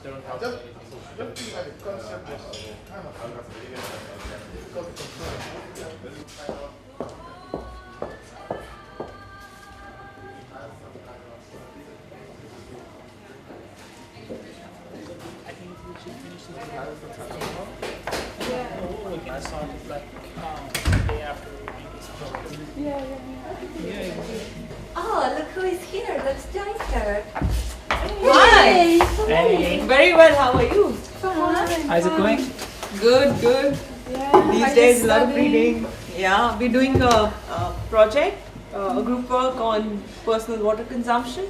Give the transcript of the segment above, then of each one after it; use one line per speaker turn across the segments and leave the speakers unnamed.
Just think like a concept, just kind of difficult to control.
I think we should finish this we can start it like the day after we make this program.
Oh, look who is here. Let's join her.
Hi.
Hey,
Very well. How are you?
Fine.
how's it going?
Good, good.
Yeah.
These days, a lot of reading. Yeah, we're doing a project, a group work on personal water consumption.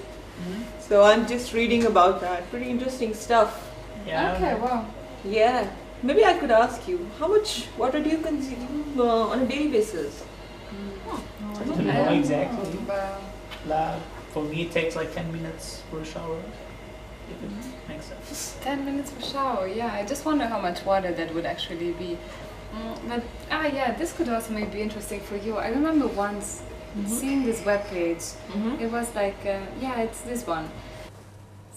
So I'm just reading about that. Pretty interesting stuff.
Yeah.
Okay, wow.
Yeah. Maybe I could ask you, how much water do you consume on a daily basis?
I don't know exactly.
But
For me, it takes like 10 minutes for a shower. If it makes sense.
10 minutes for shower, yeah. I just wonder how much water that would actually be. But yeah, this could also maybe be interesting for you. I remember once seeing this webpage. It was like, yeah, it's this one.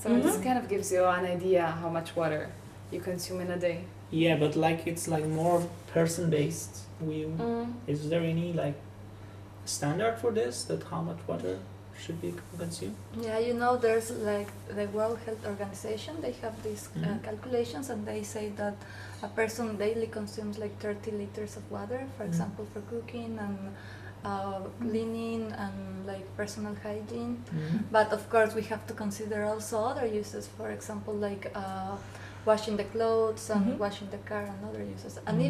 So this kind of gives you an idea how much water you consume in a day.
Yeah, but like it's like more person based. Is there any like standard for this, that how much water should be consumed?
Yeah, you know, there's like the World Health Organization, they have these calculations, and they say that a person daily consumes like 30 liters of water, for example, for cooking and cleaning and like personal hygiene. But of course we have to consider also other uses, for example, like washing the clothes and washing the car and other uses. And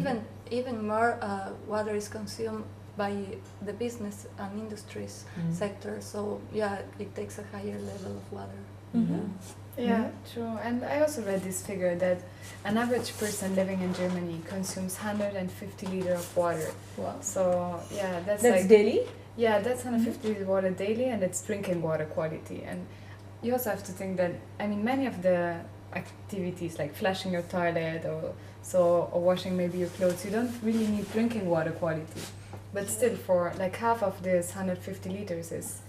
even more water is consumed by the business and industries sector. So yeah, it takes a higher level of water.
Yeah, true. And I also read this figure that an average person living in Germany consumes 150 liters of water.
Wow.
So yeah, that's like
daily?
yeah, that's 150 liters of water daily, and it's drinking water quality. And you also have to think that, I mean, many of the activities like flushing your toilet or washing maybe your clothes, you don't really need drinking water quality. But still, for like half of this 150 liters is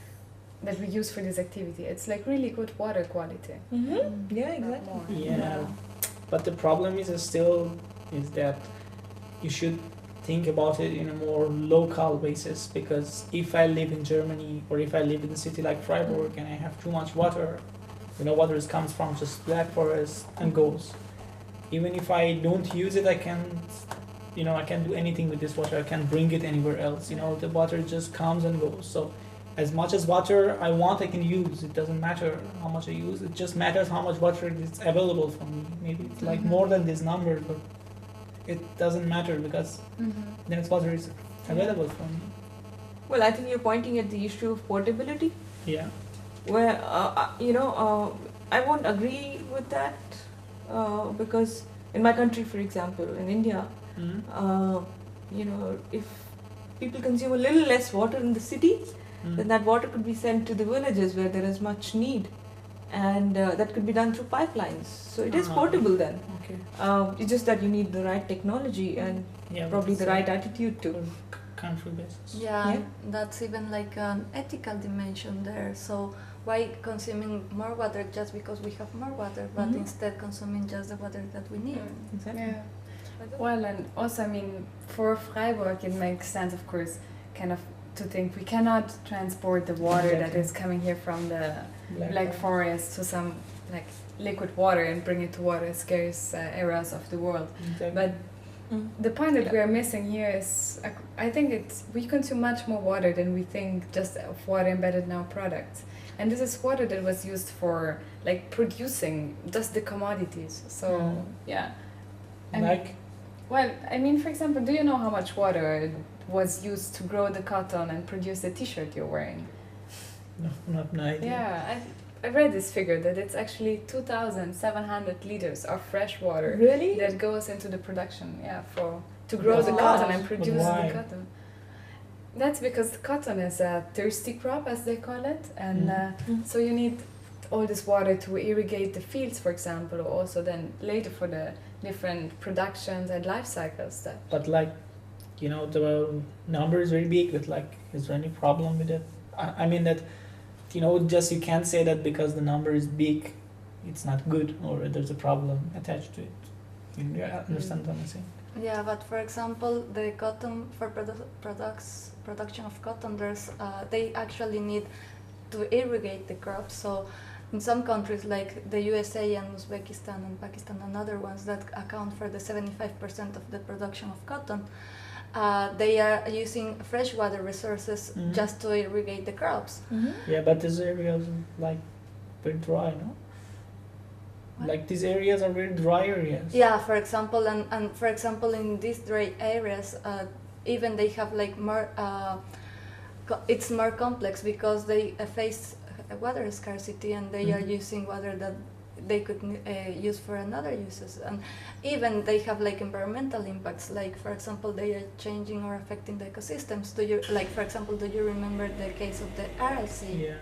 that we use for this activity, it's like really good water quality.
Yeah, exactly.
Yeah, but the problem is that you should think about it in a more local basis, because if I live in Germany or if I live in a city like Freiburg and I have too much water, water comes from just black forest and goes. Even if I don't use it, I can't do anything with this water. I can't bring it anywhere else. The water just comes and goes. So as much as water I want, I can use. It doesn't matter how much I use. It just matters how much water is available for me. Maybe it's like more than this number, but it doesn't matter because then water is available for me.
Well, I think you're pointing at the issue of portability.
Yeah.
Where, I won't agree with that because in my country, for example, in India, if people consume a little less water in the city, then that water could be sent to the villages where there is much need, and that could be done through pipelines. So it is portable then.
Okay.
It's just that you need the right technology and probably the right attitude too.
Country basis.
Yeah, that's even like an ethical dimension there. So why consuming more water just because we have more water, but instead consuming just the water that we need?
Exactly.
Yeah. Well, and also, I mean, for Freiburg, it makes sense, of course, kind of to think we cannot transport the water that is coming here from the black forest to some like liquid water and bring it to water scarce areas of the world.
Exactly.
But the point that we are missing here is, I think we consume much more water than we think just of water embedded in our products. And this is water that was used for like producing just the commodities. So yeah. I mean, for example, do you know how much water was used to grow the cotton and produce the t-shirt you're wearing?
No idea.
Yeah, I read this figure that it's actually 2,700 liters of fresh water
Really?
that goes into the production, to grow the cotton and produce the cotton. That's because cotton is a thirsty crop, as they call it, and so you need all this water to irrigate the fields, for example, or also then later for the different productions and life cycles.
But the number is very big. But is there any problem with it? I mean that, just you can't say that because the number is big, it's not good or there's a problem attached to it. You understand what I'm saying?
Yeah, but for example, the cotton for production of cotton, they actually need to irrigate the crops. So in some countries like the USA and Uzbekistan and Pakistan and other ones that account for the 75% of the production of cotton, they are using freshwater resources just to irrigate the crops.
Yeah, but these areas like very dry, no?
What?
Like these areas are very dry areas.
Yeah, for example, and for example, in these dry areas, even they have like more. It's more complex because they face water scarcity, and they are using water that they could use for another uses, and even they have like environmental impacts. Like for example, they are changing or affecting the ecosystems. Do you like, for example, do you remember the case of the Aral Sea?
Yeah.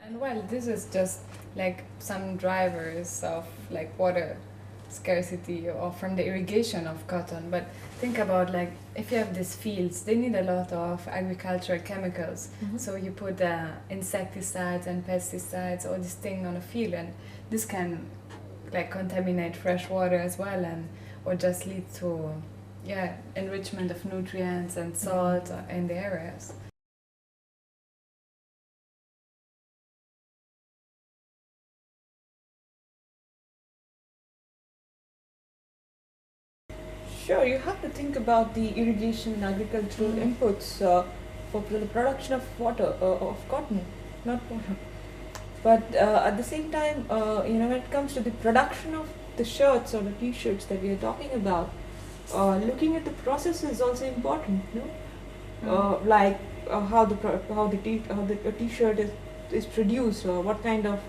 And well, this is just like some drivers of like water scarcity or from the irrigation of cotton. But think about like if you have these fields, they need a lot of agricultural chemicals. So you put insecticides and pesticides, all this thing on a field, and this can like contaminate fresh water as well, and or just lead to enrichment of nutrients and salt in the areas.
Sure, you have to think about the irrigation and agricultural inputs for the production of of cotton, not water. But at the same time, when it comes to the production of the shirts or the t-shirts that we are talking about, looking at the process is also important. Like how the t-shirt is produced, or what kind of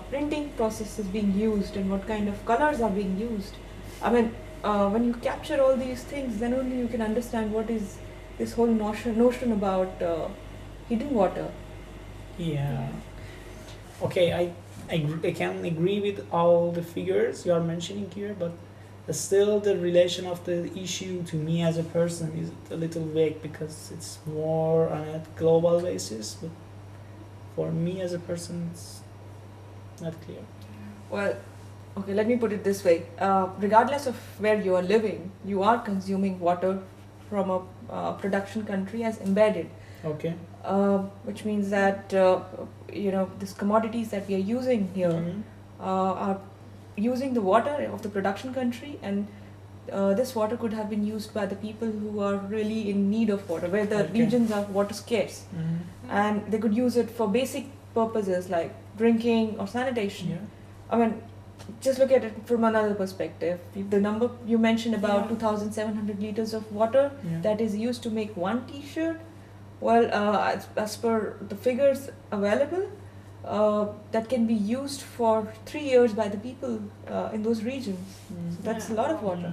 printing process is being used, and what kind of colors are being used. I mean, when you capture all these things, then only you can understand what is this whole notion about hidden water.
Yeah. Okay, I can agree with all the figures you are mentioning here, but still the relation of the issue to me as a person is a little vague because it's more on a global basis, but for me as a person it's not clear.
Well, okay, let me put it this way. Regardless of where you are living, you are consuming water from a production country as embedded.
Okay.
Which means that, these commodities that we are using here are using the water of the production country, and this water could have been used by the people who are really in need of water, where the regions are water scarce. And they could use it for basic purposes like drinking or sanitation.
Yeah.
I mean, just look at it from another perspective. The number you mentioned about 2,700 liters of water that is used to make one t-shirt, well, as per the figures available, that can be used for 3 years by the people in those regions. So that's a lot of water.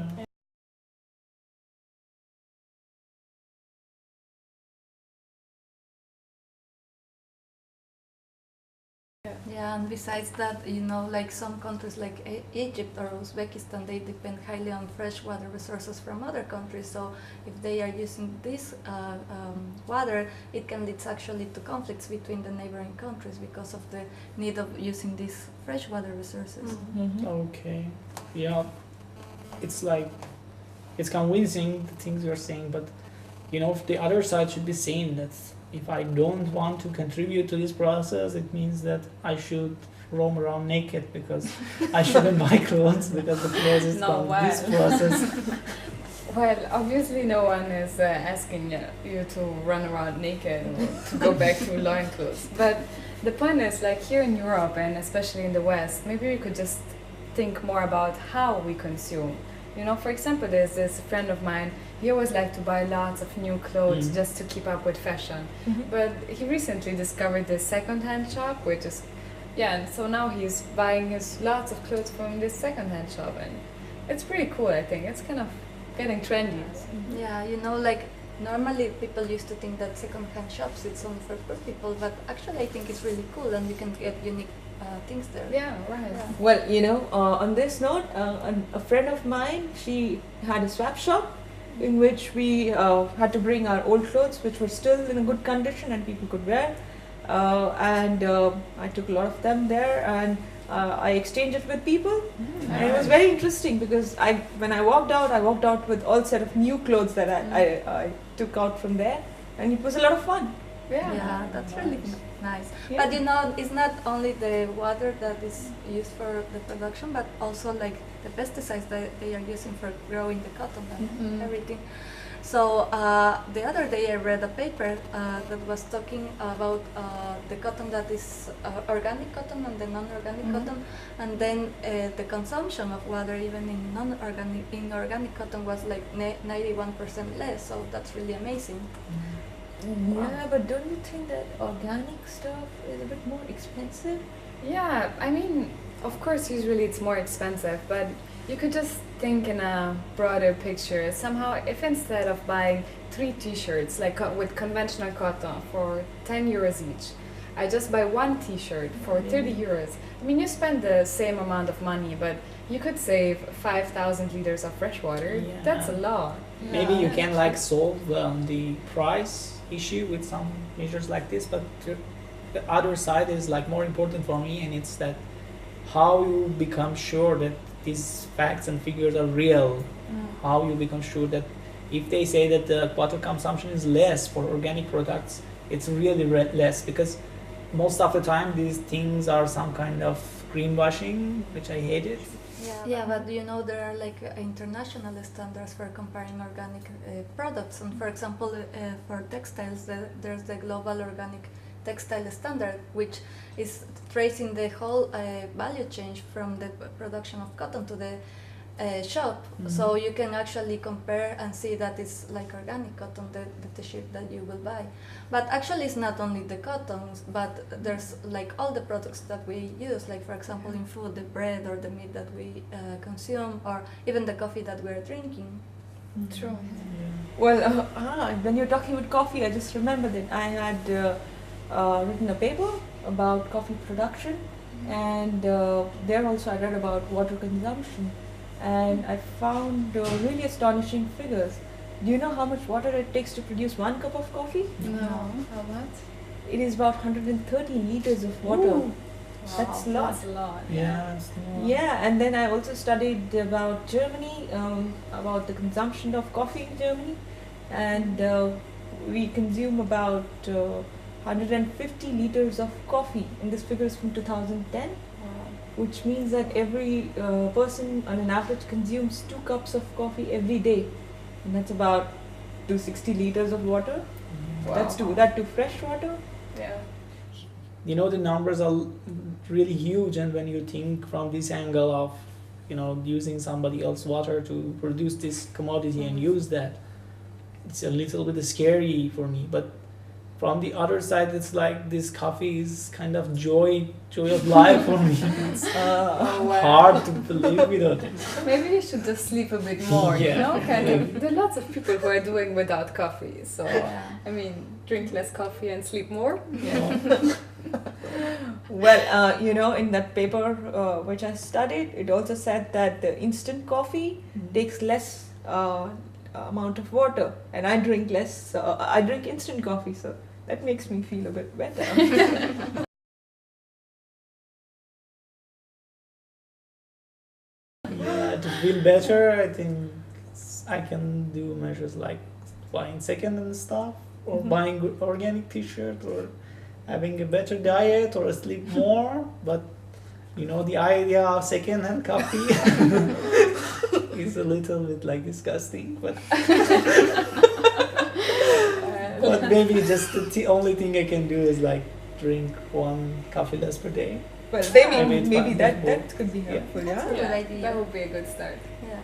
Yeah, and besides that, like some countries like Egypt or Uzbekistan, they depend highly on freshwater resources from other countries. So if they are using this water, it can lead actually to conflicts between the neighboring countries because of the need of using these freshwater resources.
Okay. Yeah. It's convincing the things you're saying, but the other side should be saying that if I don't want to contribute to this process, it means that I should roam around naked because I shouldn't buy clothes because the clothes is from this process.
Well, obviously no one is asking you to run around naked or to go back to loincloths. But the point is, like here in Europe and especially in the West, maybe we could just think more about how we consume. For example, there's this friend of mine, he always liked to buy lots of new clothes just to keep up with fashion. But he recently discovered this second-hand shop, which is, and so now he's buying his lots of clothes from this second-hand shop, and it's pretty cool, I think. It's kind of getting trendy.
Yeah, like normally people used to think that second-hand shops, it's only for poor people, but actually I think it's really cool and you can get unique things there.
Yeah, right.
Yeah.
Well, on this note, a friend of mine, she had a swap shop, in which we had to bring our old clothes, which were still in a good condition and people could wear. And I took a lot of them there, and I exchanged it with people. And it was very interesting because when I walked out with all set of new clothes that I took out from there, and it was a lot of fun.
Yeah, that's really nice.
Yeah.
But you know, it's not only the water that is used for the production, but also like the pesticides that they are using for growing the cotton and everything. So the other day I read a paper that was talking about the cotton that is organic cotton and the non-organic cotton, and then the consumption of water even in organic cotton was like 91% less. So that's really amazing.
Yeah, but don't you think that organic stuff is a bit more expensive?
Yeah, I mean, of course, usually it's more expensive, but you could just think in a broader picture. Somehow, if instead of buying 3 t-shirts, like with conventional cotton for 10 euros each, I just buy 1 t-shirt for 30 euros. I mean, you spend the same amount of money, but you could save 5,000 liters of fresh water.
Yeah.
That's a lot.
Maybe you can like solve the price issue with some measures like this, but the other side is like more important for me, and it's that how you become sure that these facts and figures are real. How you become sure that if they say that the water consumption is less for organic products, it's really less, because most of the time these things are some kind of greenwashing, which I hate it.
Yeah, but you know, there are like international standards for comparing organic products, and for example, for textiles, there's the global organic textile standard, which is tracing the whole value chain from the production of cotton to the shop. So you can actually compare and see that it's like organic cotton, the t-shirt that you will buy. But actually it's not only the cottons, but there's like all the products that we use, like for example in food, the bread or the meat that we consume, or even the coffee that we're drinking.
True.
Well, when you're talking about coffee, I just remembered that I had written a paper about coffee production, and there also I read about water consumption, and I found really astonishing figures. Do you know how much water it takes to produce 1 cup of coffee?
No. How much?
It is about 130 liters of water.
Wow,
That's a lot.
That's a lot.
Yeah, it's not-
Yeah, and then I also studied about Germany, about the consumption of coffee in Germany, and we consume about 150 liters of coffee, and this figure is from 2010, which means that every person on an average consumes 2 cups of coffee every day, and that's about 260 liters of water.
Wow.
That to fresh water.
Yeah.
You know, the numbers are really huge, and when you think from this angle of, you know, using somebody else's water to produce this commodity and use that, it's a little bit scary for me. But from the other side, it's like this coffee is kind of joy of life for me. It's hard to believe without it.
Maybe you should just sleep a bit more, you
Yeah.
know? Kind of. There are lots of people who are doing without coffee. So, I mean, drink less coffee and sleep more.
Yeah.
Well, you know, in that paper which I studied, it also said that the instant coffee takes less amount of water, and I drink less. I drink instant coffee, so that makes me feel a bit better.
Yeah, to feel better, I think I can do measures like buying second and stuff, or buying good organic t-shirt, or having a better diet, or sleep more. But you know, the idea of second-hand coffee is a little bit like disgusting. But but maybe just the only thing I can do is like drink 1 coffee less per day.
Well,
Maybe it's
maybe
fine.
that could be helpful. Yeah.
Good idea.
That would be a good start.
Yeah.